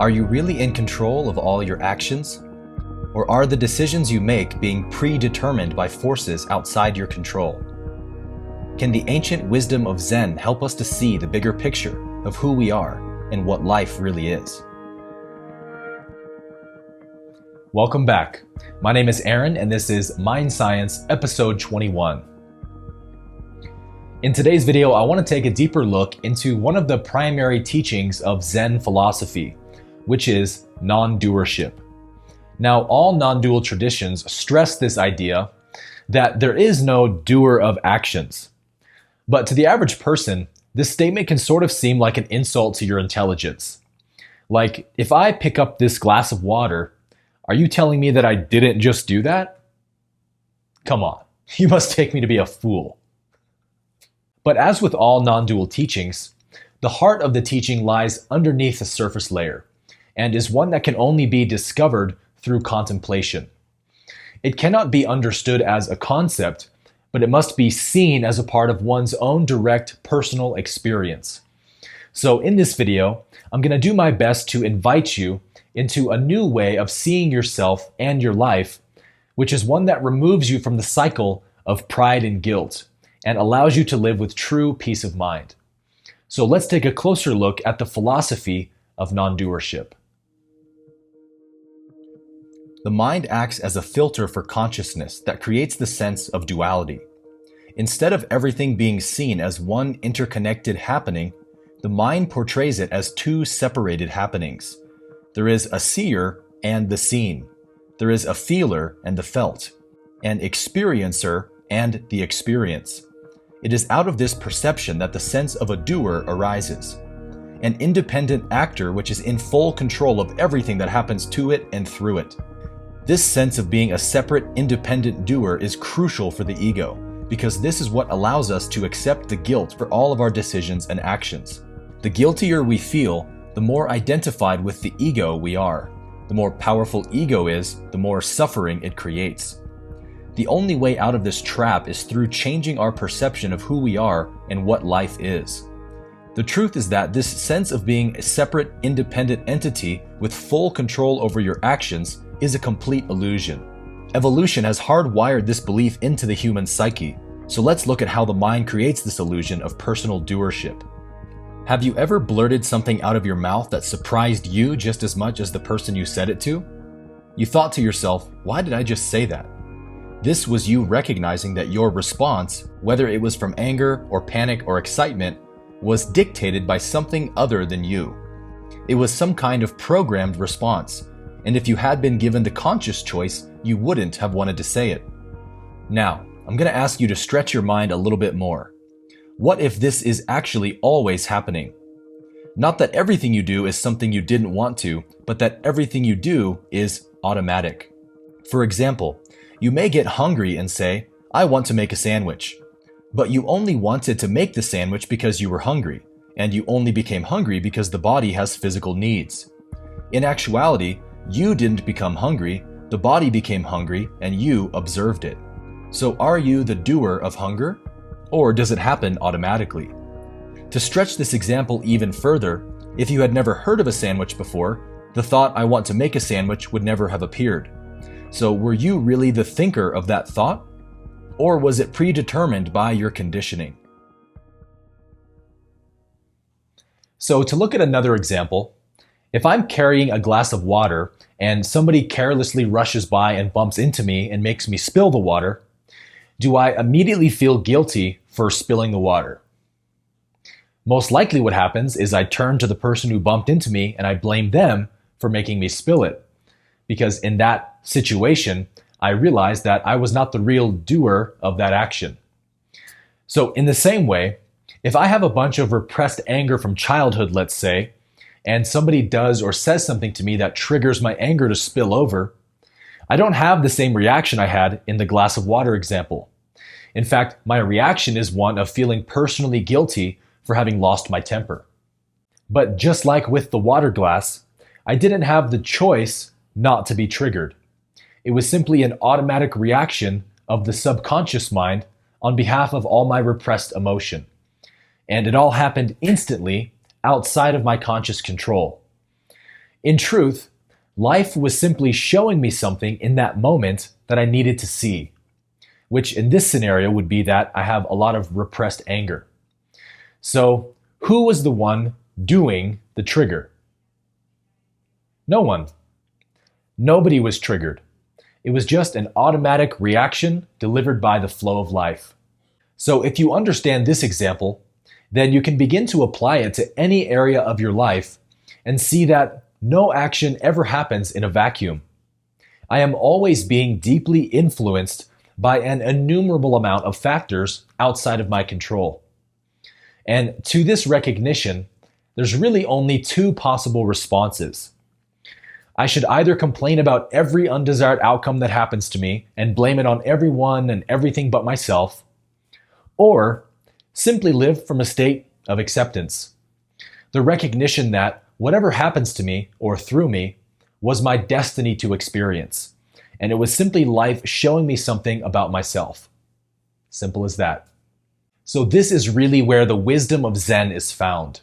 Are you really in control of all your actions? Or are the decisions you make being predetermined by forces outside your control? Can the ancient wisdom of Zen help us to see the bigger picture of who we are and what life really is? Welcome back. My name is Aaron, and this is MindScience episode 21. In today's video, I want to take a deeper look into one of the primary teachings of Zen philosophy, which is non-doership. Now, all non-dual traditions stress this idea that there is no doer of actions. But to the average person, this statement can sort of seem like an insult to your intelligence. Like, if I pick up this glass of water, are you telling me that I didn't just do that? Come on, you must take me to be a fool. But as with all non-dual teachings, the heart of the teaching lies underneath the surface layer and is one that can only be discovered through contemplation. It cannot be understood as a concept, but it must be seen as a part of one's own direct personal experience. So in this video, I'm going to do my best to invite you into a new way of seeing yourself and your life, which is one that removes you from the cycle of pride and guilt and allows you to live with true peace of mind. So let's take a closer look at the philosophy of non-doership. The mind acts as a filter for consciousness that creates the sense of duality. Instead of everything being seen as one interconnected happening, the mind portrays it as two separated happenings. There is a seer and the seen. There is a feeler and the felt, an experiencer and the experience. It is out of this perception that the sense of a doer arises, an independent actor which is in full control of everything that happens to it and through it. This sense of being a separate, independent doer is crucial for the ego, because this is what allows us to accept the guilt for all of our decisions and actions. The guiltier we feel, the more identified with the ego we are. The more powerful ego is, the more suffering it creates. The only way out of this trap is through changing our perception of who we are and what life is. The truth is that this sense of being a separate, independent entity with full control over your actions is a complete illusion. Evolution has hardwired this belief into the human psyche, so let's look at how the mind creates this illusion of personal doership. Have you ever blurted something out of your mouth that surprised you just as much as the person you said it to? You thought to yourself, why did I just say that? This was you recognizing that your response, whether it was from anger or panic or excitement, was dictated by something other than you. It was some kind of programmed response, and if you had been given the conscious choice, you wouldn't have wanted to say it. Now, I'm going to ask you to stretch your mind a little bit more. What if this is actually always happening? Not that everything you do is something you didn't want to, but that everything you do is automatic. For example, you may get hungry and say, I want to make a sandwich. But you only wanted to make the sandwich because you were hungry, and you only became hungry because the body has physical needs. In actuality, you didn't become hungry, the body became hungry, and you observed it. So are you the doer of hunger? Or does it happen automatically? To stretch this example even further, if you had never heard of a sandwich before, the thought I want to make a sandwich would never have appeared. So were you really the thinker of that thought? Or was it predetermined by your conditioning? So to look at another example, if I'm carrying a glass of water and somebody carelessly rushes by and bumps into me and makes me spill the water, do I immediately feel guilty for spilling the water? Most likely what happens is I turn to the person who bumped into me and I blame them for making me spill it. Because in that situation, I realized that I was not the real doer of that action. So in the same way, if I have a bunch of repressed anger from childhood, let's say, and somebody does or says something to me that triggers my anger to spill over, I don't have the same reaction I had in the glass of water example. In fact, my reaction is one of feeling personally guilty for having lost my temper. But just like with the water glass, I didn't have the choice not to be triggered. It was simply an automatic reaction of the subconscious mind on behalf of all my repressed emotion. And it all happened instantly outside of my conscious control. In truth, life was simply showing me something in that moment that I needed to see, which in this scenario would be that I have a lot of repressed anger. So, who was the one doing the trigger? No one. Nobody was triggered. It was just an automatic reaction delivered by the flow of life. So if you understand this example, then you can begin to apply it to any area of your life and see that no action ever happens in a vacuum. I am always being deeply influenced by an innumerable amount of factors outside of my control. And to this recognition, there's really only two possible responses. I should either complain about every undesired outcome that happens to me and blame it on everyone and everything but myself, or simply live from a state of acceptance. The recognition that whatever happens to me or through me was my destiny to experience, and it was simply life showing me something about myself. Simple as that. So this is really where the wisdom of Zen is found,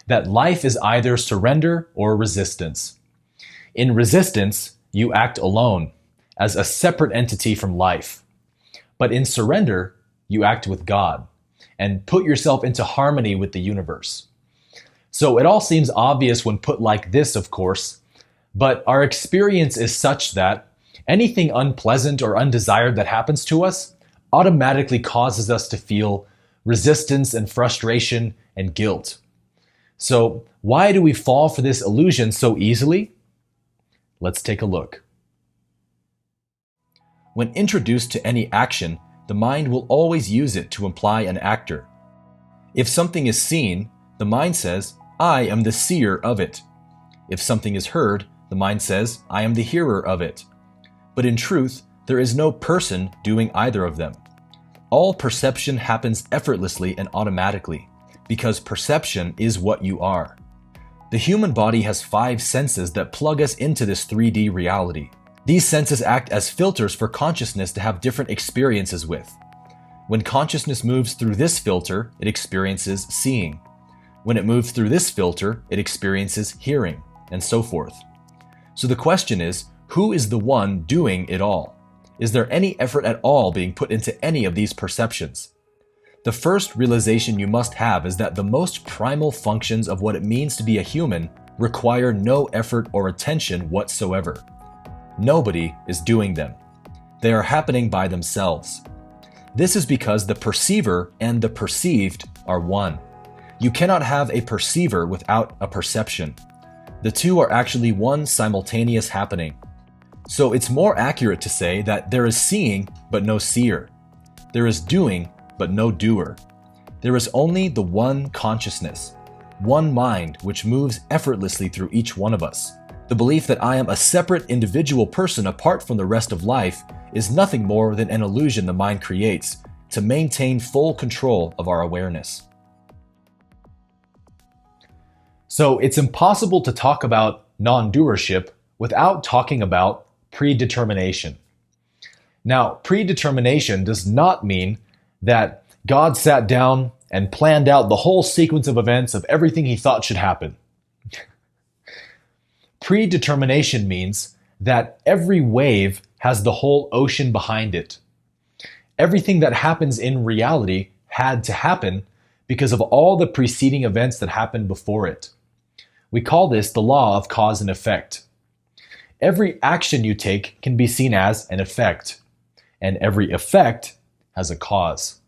that life is either surrender or resistance. In resistance, you act alone, as a separate entity from life. But in surrender, you act with God, and put yourself into harmony with the universe. So it all seems obvious when put like this, of course, but our experience is such that anything unpleasant or undesired that happens to us automatically causes us to feel resistance and frustration and guilt. So why do we fall for this illusion so easily? Let's take a look. When introduced to any action, the mind will always use it to imply an actor. If something is seen, the mind says, I am the seer of it. If something is heard, the mind says, I am the hearer of it. But in truth, there is no person doing either of them. All perception happens effortlessly and automatically, because perception is what you are. The human body has 5 senses that plug us into this 3D reality. These senses act as filters for consciousness to have different experiences with. When consciousness moves through this filter, it experiences seeing. When it moves through this filter, it experiences hearing, and so forth. So the question is, who is the one doing it all? Is there any effort at all being put into any of these perceptions? The first realization you must have is that the most primal functions of what it means to be a human require no effort or attention whatsoever. Nobody is doing them. They are happening by themselves. This is because the perceiver and the perceived are one. You cannot have a perceiver without a perception. The two are actually one simultaneous happening. So it's more accurate to say that there is seeing but no seer. There is doing but no doer. There is only the one consciousness, one mind which moves effortlessly through each one of us. The belief that I am a separate individual person apart from the rest of life is nothing more than an illusion the mind creates to maintain full control of our awareness. So it's impossible to talk about non-doership without talking about predetermination. Now, predetermination does not mean that God sat down and planned out the whole sequence of events of everything he thought should happen. Predetermination means that every wave has the whole ocean behind it. Everything that happens in reality had to happen because of all the preceding events that happened before it. We call this the law of cause and effect. Every action you take can be seen as an effect, and every effect has a cause.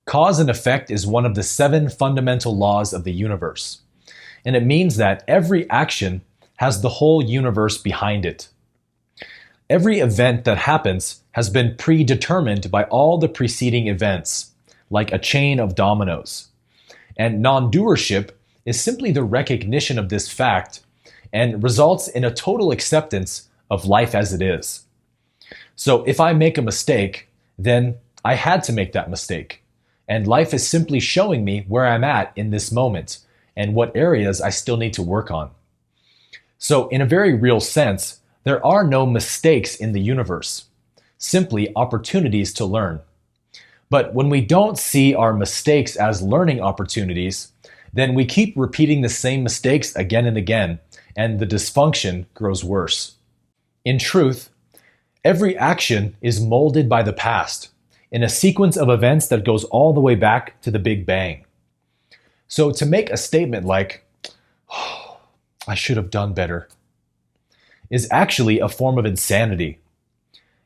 Cause and effect is one of the 7 fundamental laws of the universe, and it means that every action has the whole universe behind it. Every event that happens has been predetermined by all the preceding events, like a chain of dominoes. And non-doership is simply the recognition of this fact and results in a total acceptance of life as it is. So if I make a mistake, then I had to make that mistake. And life is simply showing me where I'm at in this moment and what areas I still need to work on. So in a very real sense, there are no mistakes in the universe, simply opportunities to learn. But when we don't see our mistakes as learning opportunities, then we keep repeating the same mistakes again and again, and the dysfunction grows worse. In truth, every action is molded by the past, in a sequence of events that goes all the way back to the Big Bang. So to make a statement like, "Oh, I should have done better," is actually a form of insanity.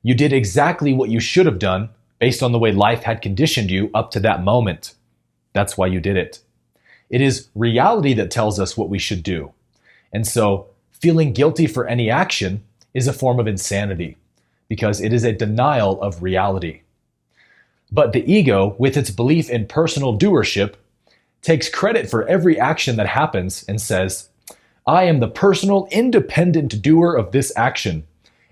You did exactly what you should have done based on the way life had conditioned you up to that moment. That's why you did it. It is reality that tells us what we should do. And so feeling guilty for any action is a form of insanity because it is a denial of reality. But the ego, with its belief in personal doership, takes credit for every action that happens and says, "I am the personal, independent doer of this action.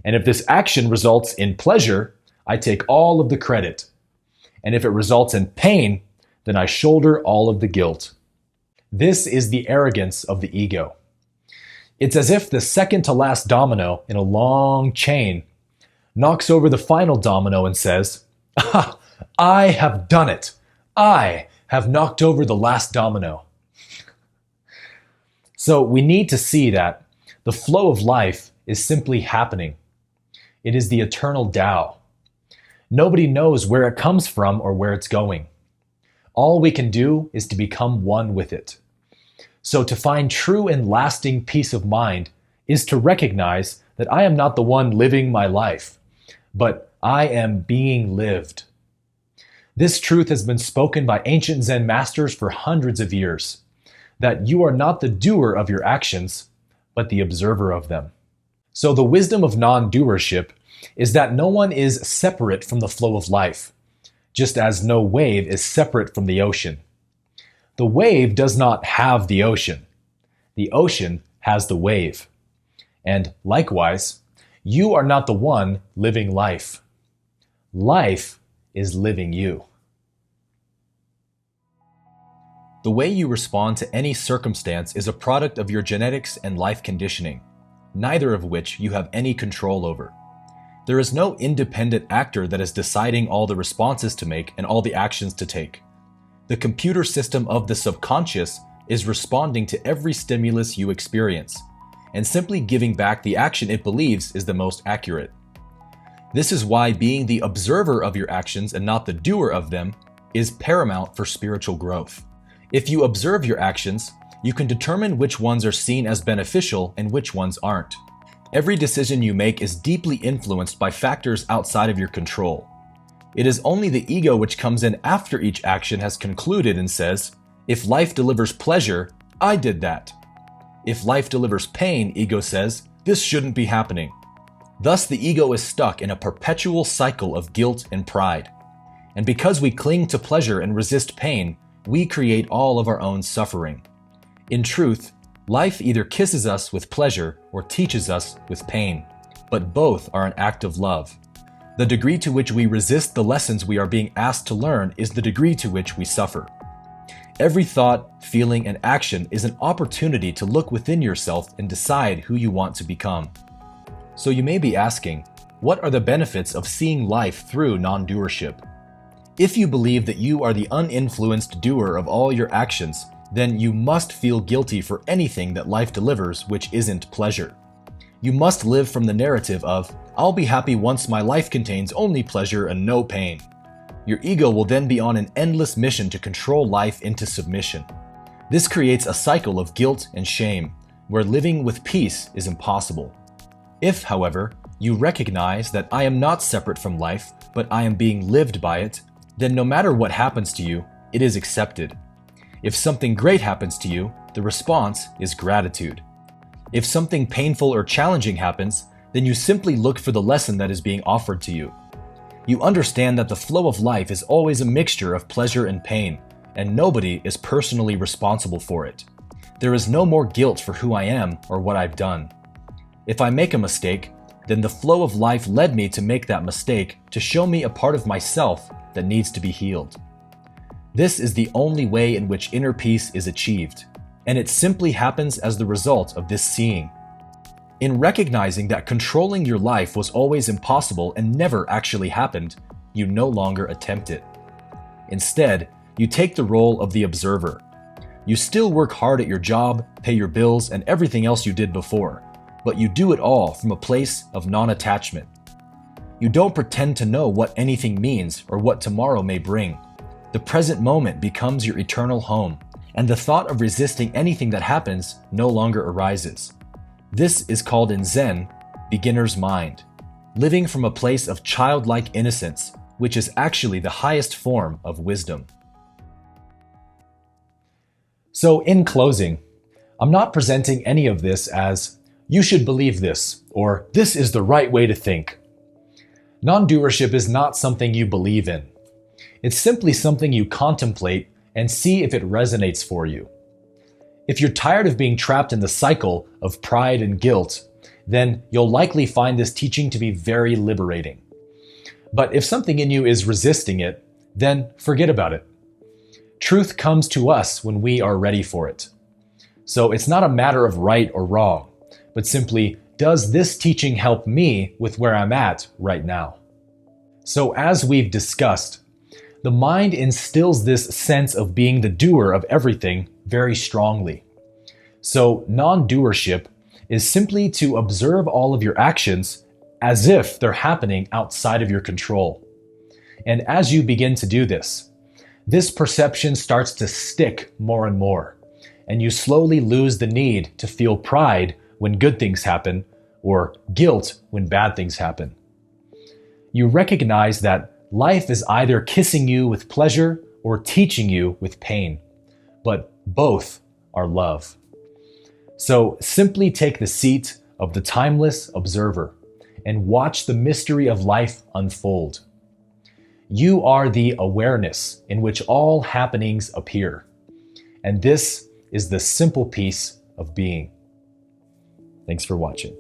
And if this action results in pleasure, I take all of the credit. And if it results in pain, then I shoulder all of the guilt." This is the arrogance of the ego. It's as if the second to last domino in a long chain knocks over the final domino and says, "Ah, I have done it. I have knocked over the last domino." So we need to see that the flow of life is simply happening. It is the eternal Tao. Nobody knows where it comes from or where it's going. All we can do is to become one with it. So to find true and lasting peace of mind is to recognize that I am not the one living my life, but I am being lived. This truth has been spoken by ancient Zen masters for hundreds of years, that you are not the doer of your actions, but the observer of them. So the wisdom of non-doership is that no one is separate from the flow of life, just as no wave is separate from the ocean. The wave does not have the ocean. The ocean has the wave. And likewise, you are not the one living life. Life is living you. The way you respond to any circumstance is a product of your genetics and life conditioning, neither of which you have any control over. There is no independent actor that is deciding all the responses to make and all the actions to take. The computer system of the subconscious is responding to every stimulus you experience, and simply giving back the action it believes is the most accurate. This is why being the observer of your actions and not the doer of them is paramount for spiritual growth. If you observe your actions, you can determine which ones are seen as beneficial and which ones aren't. Every decision you make is deeply influenced by factors outside of your control. It is only the ego which comes in after each action has concluded and says, "If life delivers pleasure, I did that." If life delivers pain, ego says, "This shouldn't be happening." Thus the ego is stuck in a perpetual cycle of guilt and pride. And because we cling to pleasure and resist pain, we create all of our own suffering. In truth, life either kisses us with pleasure or teaches us with pain, but both are an act of love. The degree to which we resist the lessons we are being asked to learn is the degree to which we suffer. Every thought, feeling, and action is an opportunity to look within yourself and decide who you want to become. So you may be asking, what are the benefits of seeing life through non-doership? If you believe that you are the uninfluenced doer of all your actions, then you must feel guilty for anything that life delivers which isn't pleasure. You must live from the narrative of, "I'll be happy once my life contains only pleasure and no pain." Your ego will then be on an endless mission to control life into submission. This creates a cycle of guilt and shame, where living with peace is impossible. If, however, you recognize that I am not separate from life, but I am being lived by it, then no matter what happens to you, it is accepted. If something great happens to you, the response is gratitude. If something painful or challenging happens, then you simply look for the lesson that is being offered to you. You understand that the flow of life is always a mixture of pleasure and pain, and nobody is personally responsible for it. There is no more guilt for who I am or what I've done. If I make a mistake, then the flow of life led me to make that mistake to show me a part of myself that needs to be healed. This is the only way in which inner peace is achieved, and it simply happens as the result of this seeing. In recognizing that controlling your life was always impossible and never actually happened, you no longer attempt it. Instead, you take the role of the observer. You still work hard at your job, pay your bills, and everything else you did before, but you do it all from a place of non-attachment. You don't pretend to know what anything means or what tomorrow may bring. The present moment becomes your eternal home, and the thought of resisting anything that happens no longer arises. This is called in Zen, beginner's mind, living from a place of childlike innocence, which is actually the highest form of wisdom. So in closing, I'm not presenting any of this as, you should believe this, or this is the right way to think. Non-doership is not something you believe in. It's simply something you contemplate and see if it resonates for you. If you're tired of being trapped in the cycle of pride and guilt, then you'll likely find this teaching to be very liberating. But if something in you is resisting it, then forget about it. Truth comes to us when we are ready for it. So it's not a matter of right or wrong, but simply, does this teaching help me with where I'm at right now? So as we've discussed, the mind instills this sense of being the doer of everything very strongly. So non-doership is simply to observe all of your actions as if they're happening outside of your control. And as you begin to do this perception starts to stick more and more, and you slowly lose the need to feel pride when good things happen or guilt when bad things happen. You recognize that life is either kissing you with pleasure or teaching you with pain, but both are love. So simply take the seat of the timeless observer and watch the mystery of life unfold. You are the awareness in which all happenings appear, and this is the simple peace of being. Thanks for watching.